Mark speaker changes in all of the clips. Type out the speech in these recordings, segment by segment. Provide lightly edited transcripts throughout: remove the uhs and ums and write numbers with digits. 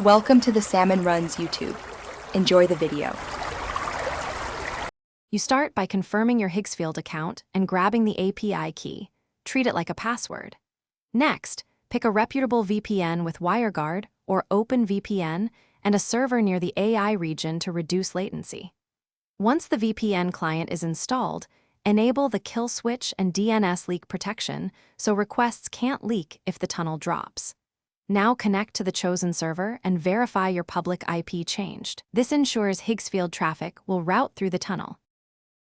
Speaker 1: Welcome to the Salmon Runs YouTube. Enjoy the video.
Speaker 2: You start by confirming your Higgsfield account and grabbing the API key. Treat it like a password. Next, pick a reputable VPN with WireGuard or OpenVPN and a server near the AI region to reduce latency. Once the VPN client is installed, enable the kill switch and DNS leak protection so requests can't leak if the tunnel drops. Now connect to the chosen server and verify your public IP changed. This ensures Higgsfield traffic will route through the tunnel.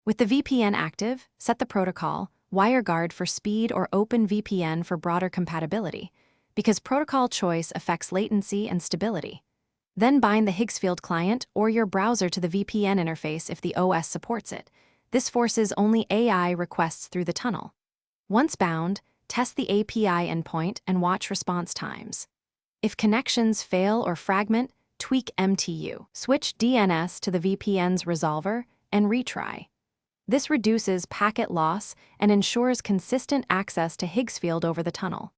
Speaker 2: With the VPN active, set the protocol, WireGuard for speed or OpenVPN for broader compatibility, because protocol choice affects latency and stability. Then bind the Higgsfield client or your browser to the VPN interface if the OS supports it. This forces only AI requests through the tunnel. Once bound, test the API endpoint and watch response times. If connections fail or fragment, tweak MTU. Switch DNS to the VPN's resolver and retry. This reduces packet loss and ensures consistent access to Higgsfield over the tunnel.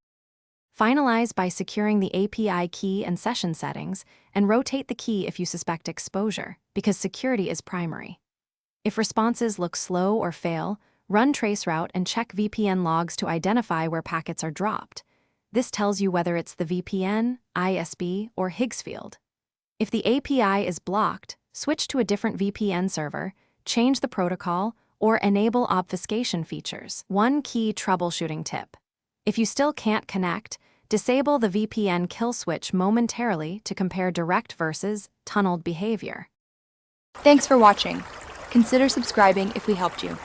Speaker 2: Finalize by securing the API key and session settings, and rotate the key if you suspect exposure, because security is primary. If responses look slow or fail, run traceroute and check VPN logs to identify where packets are dropped. This tells you whether it's the VPN, ISP, or Higgsfield. If the API is blocked, switch to a different VPN server, change the protocol, or enable obfuscation features. One key troubleshooting tip. If you still can't connect, disable the VPN kill switch momentarily to compare direct versus tunneled behavior.
Speaker 1: Thanks for watching. Consider subscribing if we helped you.